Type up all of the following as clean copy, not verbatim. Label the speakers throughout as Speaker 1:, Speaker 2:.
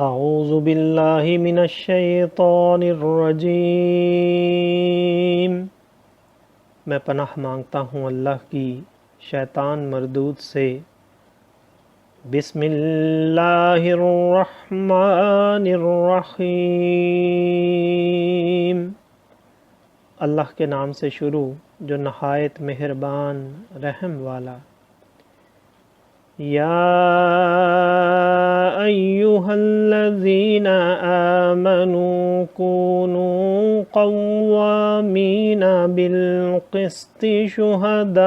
Speaker 1: أعوذ بالله من الشیطان الرجیم میں پناہ مانگتا ہوں اللہ کی شیطان مردود سے۔ بسم اللہ الرحمن الرحیم، اللہ کے نام سے شروع جو نہایت مہربان رحم والا۔ یا ایہا الذین آمنوا کونوا قوامین بالقسط شہداء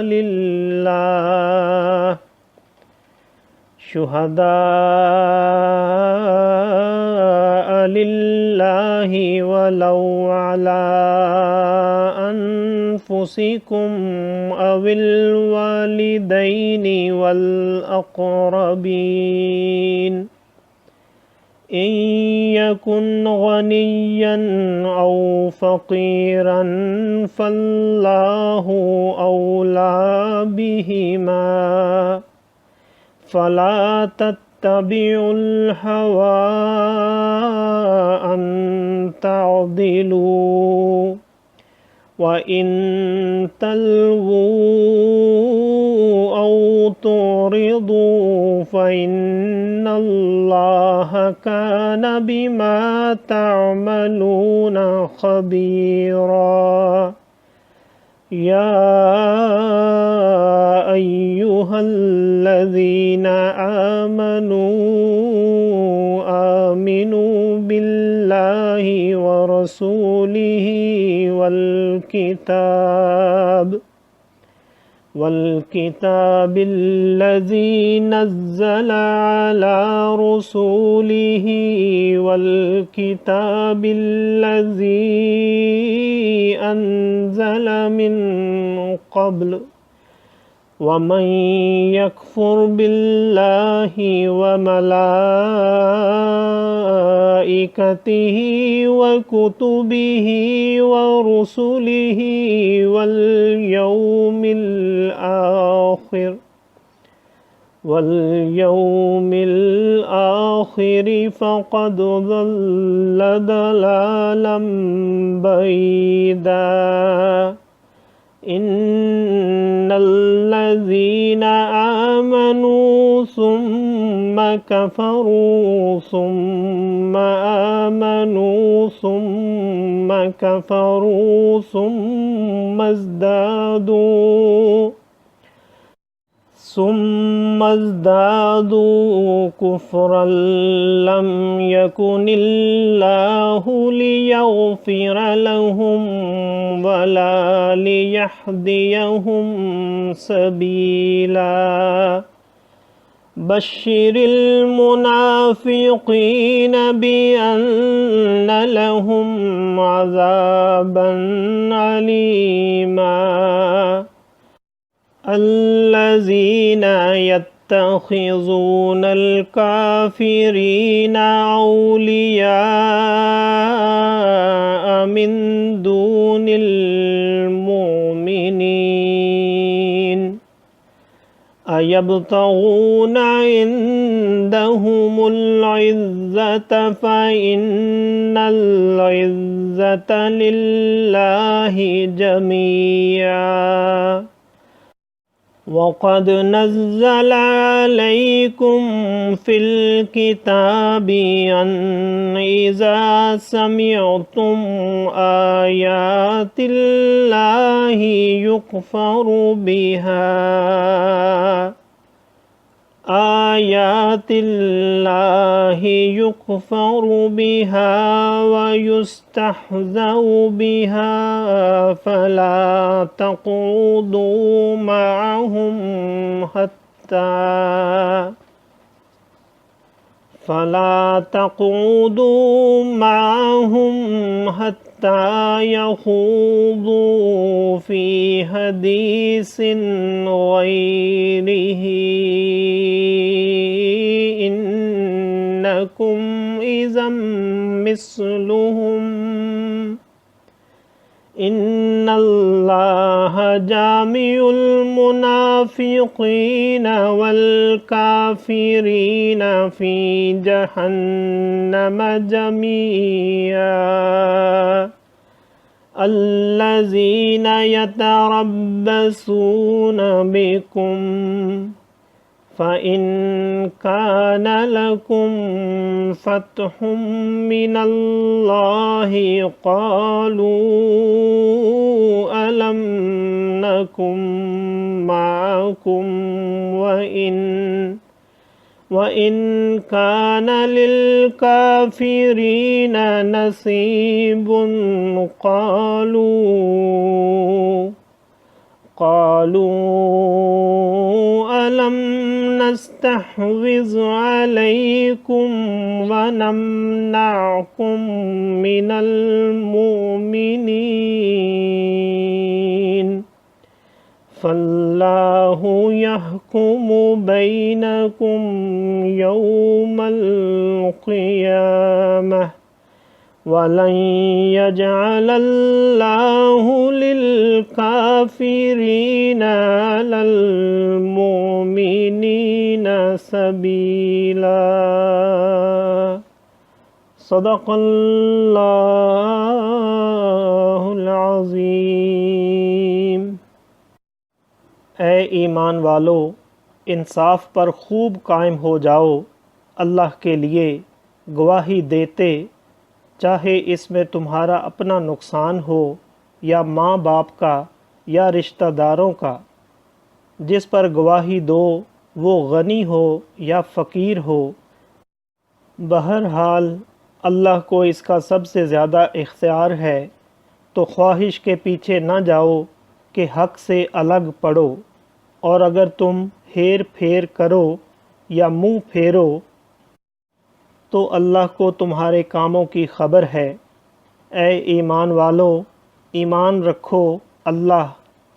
Speaker 1: للہ ولو علی انفسکم او الوالدین والاقربین ان یکن غنیا او فقیرا فاللہ اولی بہما فلا تتبعوا الہوی ان تعدلوا وَإِن تَلْوُوا أَوْ تُعْرِضُوا فَإِنَّ اللَّهَ كَانَ بِمَا تَعْمَلُونَ خَبِيرًا يَا أَيُّهَا الَّذِينَ آمنوا بِاللَّهِ وَرَسُولِهِ والكتاب الذي نزل على رسوله والكتاب الذي أنزل من قبل ومن يكفر بالله وملائكته وكتبه ورسله واليوم الآخر فقد ضل ضلالا بعيدا إن الذين آمنوا ثم كفروا ثم آمنوا ثم كفروا ثم ازدادوا كفرا لم يكن الله ليغفر لهم ولا ليهديهم سبيلا بشر المنافقين بأن لهم عذابا أليما الذين يتخذون الكافرين أولياء من دون المؤمنين أيبتغون عندهم العزة فإن العزة لله جميعا وقد نزل عليكم في الكتاب أن إذا سمعتم آيات الله يكفر بها ويستهزأ بها فلا تقعدوا معهم حتى يخوضوا في حديث غيره إنكم إذا مثلهم ان اللہ جامع المنافقین والکافرین فی جہنم جمیعا الذین یتربصون بکم فَإِن كَانَ لَكُمْ فَتْحٌ مِّنَ اللَّهِ قَالُوا أَلَمْ نَكُن مَّعَكُمْ وَإِن كَانَ لِلْكَافِرِينَ نَصِيبٌ قالوا ألم نستحوذ عليكم ونمنعكم من المؤمنين فالله يحكم بينكم يوم القيامة وَلَن يَجْعَلَ اللَّهُ لِلْكَافِرِينَ عَلَى الْمُؤْمِنِينَ سَبِيلًا صدق اللہ العظیم۔ اے ایمان والو، انصاف پر خوب قائم ہو جاؤ، اللہ کے لیے گواہی دیتے، چاہے اس میں تمہارا اپنا نقصان ہو یا ماں باپ کا یا رشتہ داروں کا۔ جس پر گواہی دو وہ غنی ہو یا فقیر ہو، بہرحال اللہ کو اس کا سب سے زیادہ اختیار ہے، تو خواہش کے پیچھے نہ جاؤ کہ حق سے الگ پڑو، اور اگر تم ہیر پھیر کرو یا منہ پھیرو تو اللہ کو تمہارے کاموں کی خبر ہے۔ اے ایمان والو، ایمان رکھو اللہ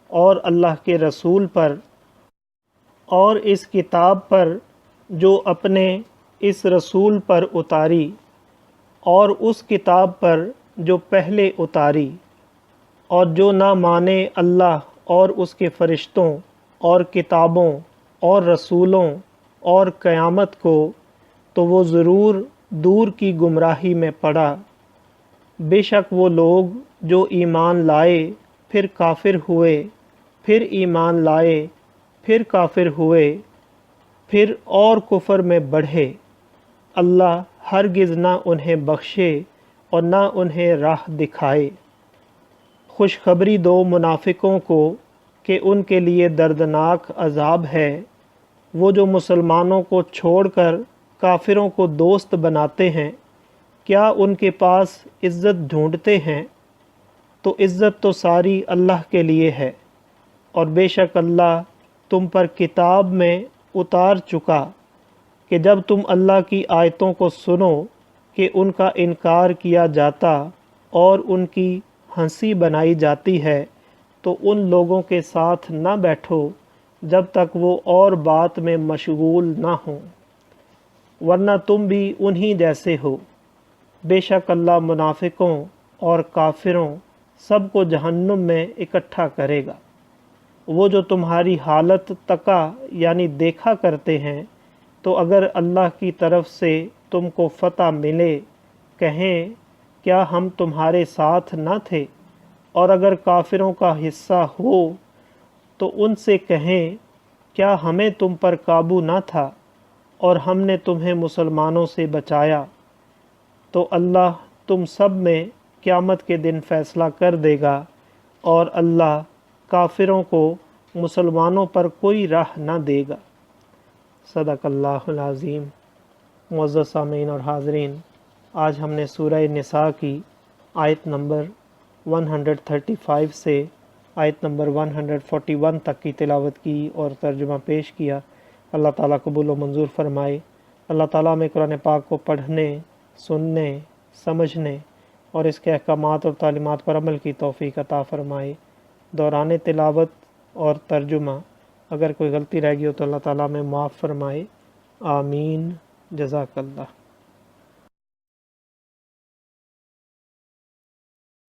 Speaker 1: اور اللہ کے رسول پر اور اس کتاب پر جو اپنے اس رسول پر اتاری، اور اس کتاب پر جو پہلے اتاری، اور جو نہ مانے اللہ اور اس کے فرشتوں اور کتابوں اور رسولوں اور قیامت کو، تو وہ ضرور دور کی گمراہی میں پڑا۔ بے شک وہ لوگ جو ایمان لائے پھر کافر ہوئے، پھر ایمان لائے پھر کافر ہوئے، پھر اور کفر میں بڑھے، اللہ ہرگز نہ انہیں بخشے اور نہ انہیں راہ دکھائے۔ خوشخبری دو منافقوں کو کہ ان کے لیے دردناک عذاب ہے، وہ جو مسلمانوں کو چھوڑ کر کافروں کو دوست بناتے ہیں، کیا ان کے پاس عزت ڈھونڈتے ہیں؟ تو عزت تو ساری اللہ کے لیے ہے، اور بے شک اللہ تم پر کتاب میں اتار چکا کہ جب تم اللہ کی آیتوں کو سنو کہ ان کا انکار کیا جاتا اور ان کی ہنسی بنائی جاتی ہے، تو ان لوگوں کے ساتھ نہ بیٹھو جب تک وہ اور بات میں مشغول نہ ہوں، ورنہ تم بھی انہی جیسے ہو۔ بے شک اللہ منافقوں اور کافروں سب کو جہنم میں اکٹھا کرے گا۔ وہ جو تمہاری حالت تکا یعنی دیکھا کرتے ہیں، تو اگر اللہ کی طرف سے تم کو فتح ملے، کہیں کیا ہم تمہارے ساتھ نہ تھے؟ اور اگر کافروں کا حصہ ہو تو ان سے کہیں کیا ہمیں تم پر قابو نہ تھا اور ہم نے تمہیں مسلمانوں سے بچایا؟ تو اللہ تم سب میں قیامت کے دن فیصلہ کر دے گا، اور اللہ کافروں کو مسلمانوں پر کوئی راہ نہ دے گا۔ صدق اللہ العظیم۔ معزز سامعین اور حاضرین، آج ہم نے سورہ نساء کی آیت نمبر 135 سے آیت نمبر 141 تک کی تلاوت کی اور ترجمہ پیش کیا۔ اللہ تعالیٰ قبول و منظور فرمائے۔ اللہ تعالیٰ میں قرآن پاک کو پڑھنے، سننے، سمجھنے اور اس کے احکامات اور تعلیمات پر عمل کی توفیق عطا فرمائے۔ دوران تلاوت اور ترجمہ اگر کوئی غلطی رہ گئی ہو تو اللہ تعالیٰ میں معاف فرمائے۔ آمین۔ جزاک اللہ۔